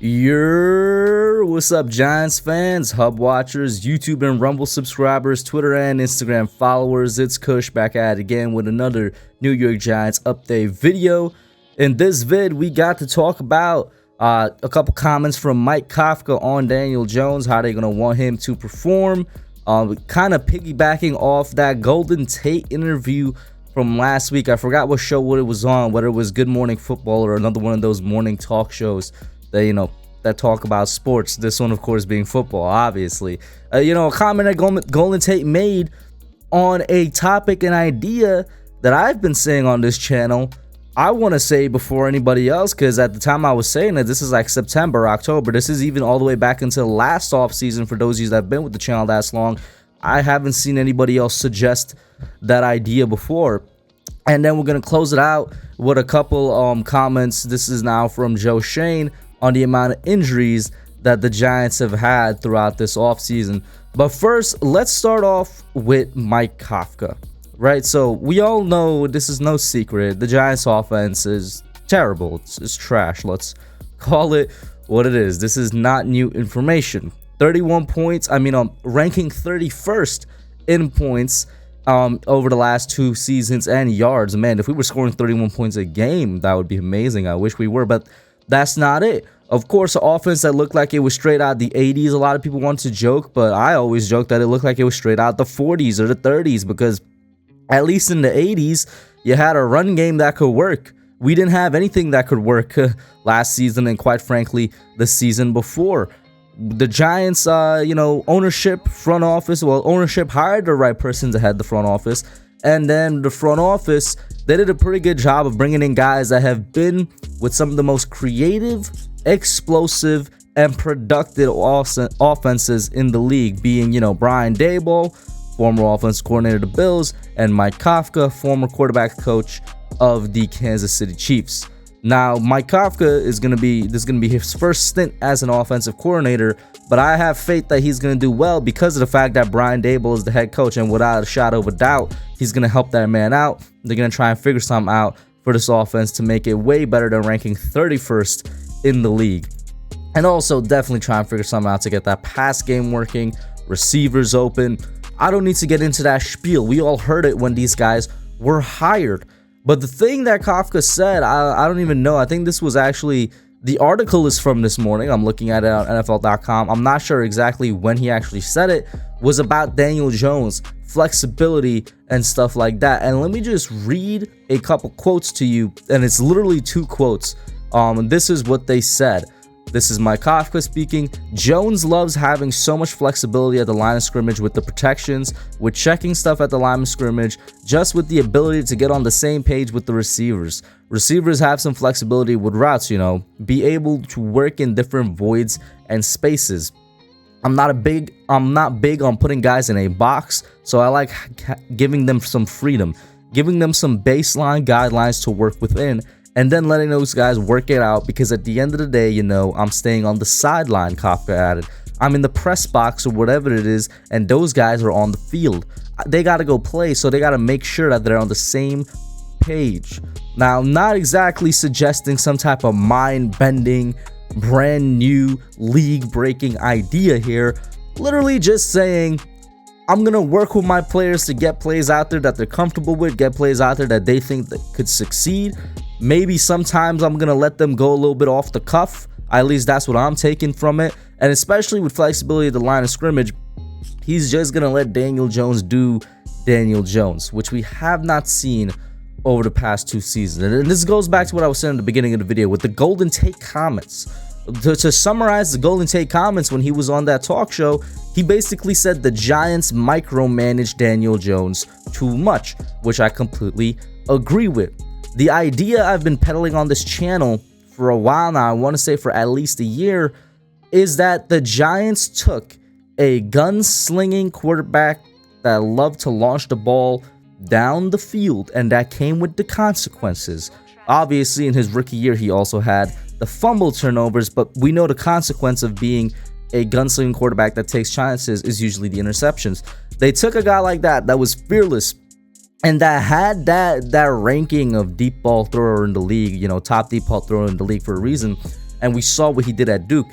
What's up, Giants fans, Hub watchers, YouTube and Rumble subscribers, Twitter and Instagram followers? It's Kush back at it again with another New York Giants update video. In this vid, we got to talk about a couple comments from Mike Kafka on Daniel Jones, how they're going to want him to perform. Kind of piggybacking off that Golden Tate interview from last week. I forgot what show it was on, whether it was Good Morning Football or another one of those morning talk shows that, that talk about sports. This one, of course, being football, obviously. A comment that Golden Tate made on a topic and idea that I've been saying on this channel, I want to say before anybody else, because at the time I was saying that this is like September, October. This is even all the way back until last offseason. For those of you that have been with the channel that long, I haven't seen anybody else suggest that idea before. And then we're going to close it out with a couple comments. This is now from Joe Schoen on the amount of injuries that the Giants have had throughout this offseason. But first, let's start off with Mike Kafka, right? So we all know, this is no secret, the Giants offense is terrible. It's trash. Let's call it what it is. This is not new information. 31 points. Ranking 31st in points over the last two seasons and yards. Man, if we were scoring 31 points a game, that would be amazing. I wish we were, but that's not it. Of course, an offense that looked like it was straight out the 80s. A lot of people want to joke, but I always joke that it looked like it was straight out the 40s or the 30s, because at least in the 80s, you had a run game that could work. We didn't have anything that could work last season, and quite frankly, the season before. The Giants, ownership, front office, ownership hired the right person to head the front office. And then the front office, they did a pretty good job of bringing in guys that have been with some of the most creative, explosive, and productive offenses in the league, being, Brian Daboll, former offense coordinator of the Bills, and Mike Kafka, former quarterback coach of the Kansas City Chiefs. Now, Mike Kafka this is going to be his first stint as an offensive coordinator, but I have faith that he's going to do well because of the fact that Brian Daboll is the head coach, and without a shadow of a doubt, he's going to help that man out. They're going to try and figure something out for this offense to make it way better than ranking 31st in the league. And also definitely try and figure something out to get that pass game working, receivers open. I don't need to get into that spiel. We all heard it when these guys were hired. But the thing that Kafka said, I don't even know. I think this was actually, the article is from this morning. I'm looking at it on NFL.com. I'm not sure exactly when he actually said it. Was about Daniel Jones, flexibility, and stuff like that. And let me just read a couple quotes to you. And it's literally two quotes. This is what they said. This is Mike Kafka speaking. Jones loves having so much flexibility at the line of scrimmage with the protections, with checking stuff at the line of scrimmage, just with the ability to get on the same page with the receivers. Receivers have some flexibility with routes, be able to work in different voids and spaces. I'm not big on putting guys in a box, so I like giving them some freedom, giving them some baseline guidelines to work within, and then letting those guys work it out, because at the end of the day, I'm staying on the sideline, Kafka added. I'm in the press box or whatever it is, and those guys are on the field. They got to go play, so they got to make sure that they're on the same page. Now, I'm not exactly suggesting some type of mind-bending, brand new, league-breaking idea here. Literally just saying, I'm going to work with my players to get plays out there that they're comfortable with, get plays out there that they think that could succeed. Maybe sometimes I'm going to let them go a little bit off the cuff. At least that's what I'm taking from it. And especially with flexibility at the line of scrimmage, he's just going to let Daniel Jones do Daniel Jones, which we have not seen over the past two seasons. And this goes back to what I was saying at the beginning of the video with the Golden Tate comments. To summarize the Golden Tate comments when he was on that talk show, he basically said the Giants micromanaged Daniel Jones too much, which I completely agree with. The idea I've been peddling on this channel for a while now, I want to say for at least a year, is that the Giants took a gun-slinging quarterback that loved to launch the ball down the field, and that came with the consequences. Obviously, in his rookie year, he also had the fumble turnovers, but we know the consequence of being a gunslinging quarterback that takes chances is usually the interceptions. They took a guy like that was fearless, and that had that ranking of deep ball thrower in the league, you know, top deep ball thrower in the league for a reason. And we saw what he did at Duke.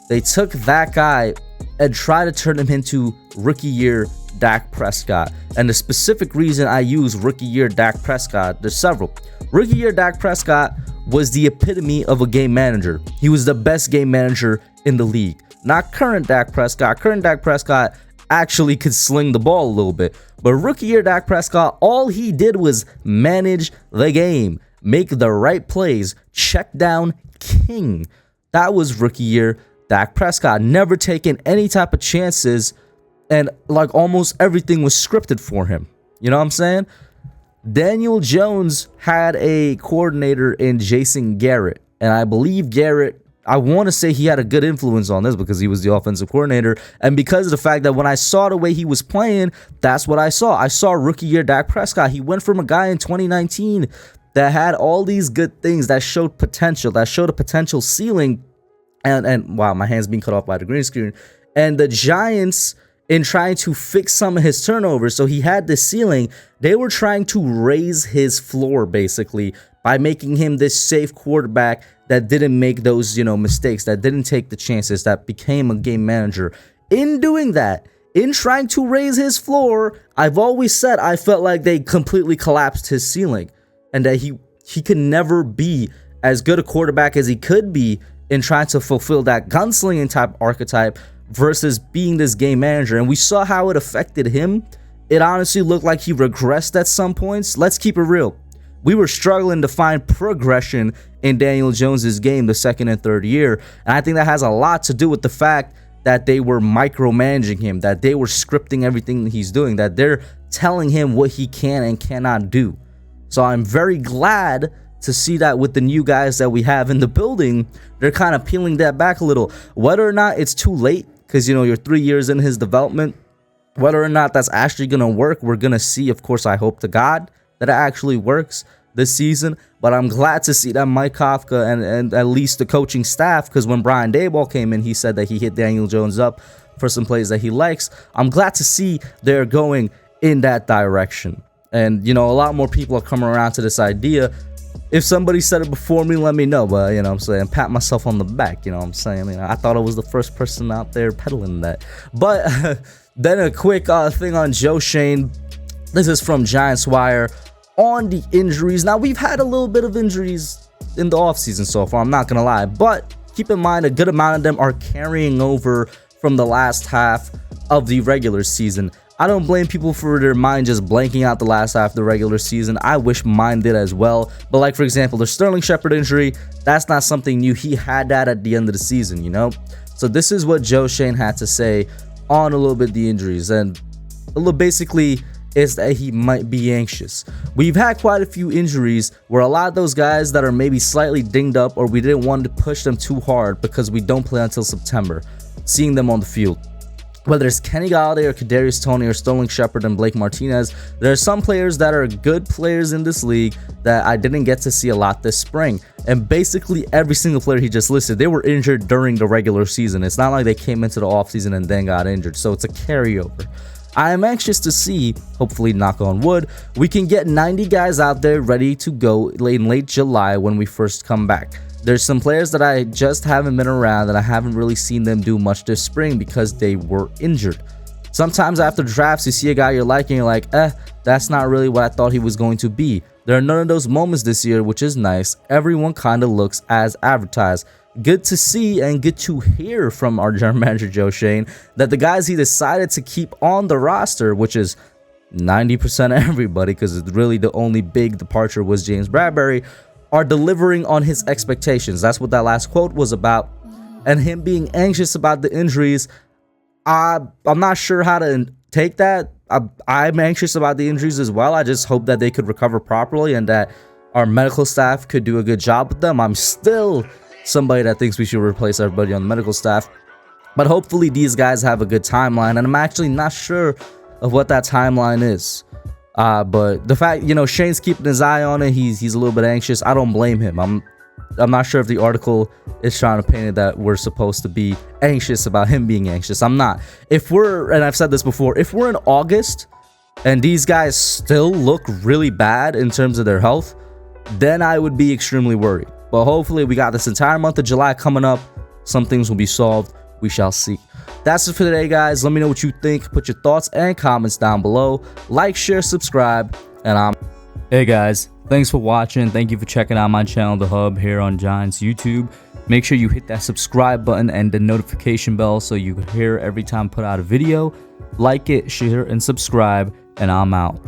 They took that guy and tried to turn him into rookie year Dak Prescott. And the specific reason I use rookie year Dak Prescott, there's several. Rookie year Dak Prescott was the epitome of a game manager. He was the best game manager in the league. Not current Dak Prescott. Current Dak Prescott actually could sling the ball a little bit. But rookie year Dak Prescott, all he did was manage the game, make the right plays, check down king. That was rookie year Dak Prescott. Never taken any type of chances, and like almost everything was scripted for him. You know what I'm saying? Daniel Jones had a coordinator in Jason Garrett, and I believe Garrett, I want to say he had a good influence on this because he was the offensive coordinator, and because of the fact that when I saw the way he was playing, that's what I saw. I saw rookie year Dak Prescott. He went from a guy in 2019 that had all these good things, that showed potential, that showed a potential ceiling, and wow, my hand's being cut off by the green screen. And the Giants, in trying to fix some of his turnovers, so he had this ceiling, they were trying to raise his floor basically by making him this safe quarterback that didn't make those, you know, mistakes, that didn't take the chances, that became a game manager. In doing that, in trying to raise his floor, I've always said I felt like they completely collapsed his ceiling, and that he could never be as good a quarterback as he could be in trying to fulfill that gunslinging type archetype versus being this game manager. And we saw how it affected him. It honestly looked like he regressed at some points. Let's keep it real. We were struggling to find progression in Daniel Jones's game the second and third year. And I think that has a lot to do with the fact that they were micromanaging him, that they were scripting everything that he's doing, that they're telling him what he can and cannot do. So I'm very glad to see that with the new guys that we have in the building, they're kind of peeling that back a little. Whether or not it's too late, because, you know, you're 3 years in his development, whether or not that's actually going to work, we're going to see. Of course, I hope to God that it actually works this season. But I'm glad to see that Mike Kafka and at least the coaching staff, because when Brian Daboll came in, he said that he hit Daniel Jones up for some plays that he likes. I'm glad to see they're going in that direction. And, you know, a lot more people are coming around to this idea. If somebody said it before me, let me know. But, you know what I'm saying, pat myself on the back, you know what I'm saying? I mean, I thought I was the first person out there peddling that. But then a quick thing on Joe Schoen. This is from Giants Wire on the injuries. Now, we've had a little bit of injuries in the offseason so far, I'm not going to lie. But keep in mind, a good amount of them are carrying over from the last half of the regular season. I don't blame people for their mind just blanking out the last half of the regular season. I wish mine did as well. But like, for example, the Sterling Shepard injury, that's not something new. He had that at the end of the season, you know? So this is what Joe Schoen had to say on a little bit the injuries. And a little basically is that he might be anxious. We've had quite a few injuries where a lot of those guys that are maybe slightly dinged up, or we didn't want to push them too hard because we don't play until September, seeing them on the field. Whether it's Kenny Golladay or Kadarius Toney or Sterling Shepard and Blake Martinez, there are some players that are good players in this league that I didn't get to see a lot this spring. And basically every single player he just listed, they were injured during the regular season. It's not like they came into the offseason and then got injured. So it's a carryover. I am anxious to see, hopefully, knock on wood, we can get 90 guys out there ready to go in late July when we first come back. There's some players that I just haven't been around, that I haven't really seen them do much this spring because they were injured. Sometimes after drafts, you see a guy you're liking, you're like, that's not really what I thought he was going to be. There are none of those moments this year, which is nice. Everyone kind of looks as advertised. Good to see and good to hear from our general manager, Joe Schoen, that the guys he decided to keep on the roster, which is 90% of everybody, because it's really the only big departure was James Bradbury, are delivering on his expectations. That's what that last quote was about. And him being anxious about the injuries, I'm not sure how to take that. I'm anxious about the injuries as well. I just hope that they could recover properly and that our medical staff could do a good job with them. I'm still somebody that thinks we should replace everybody on the medical staff. But hopefully these guys have a good timeline. And I'm actually not sure of what that timeline is. But the fact, Shane's keeping his eye on it, he's a little bit anxious. I don't blame him. I'm not sure if the article is trying to paint it that we're supposed to be anxious about him being anxious. I'm not. And I've said this before, if we're in August and these guys still look really bad in terms of their health, then I would be extremely worried. But hopefully we got this entire month of July coming up. Some things will be solved. We shall see. That's it for today, guys. Let me know what you think. Put your thoughts and comments down below. Like, share, subscribe, and I'm... Hey guys, thanks for watching. Thank you for checking out my channel, The Hub, here on Giants YouTube. Make sure you hit that subscribe button and the notification bell so you can hear every time I put out a video. Like it, share, and subscribe, and I'm out.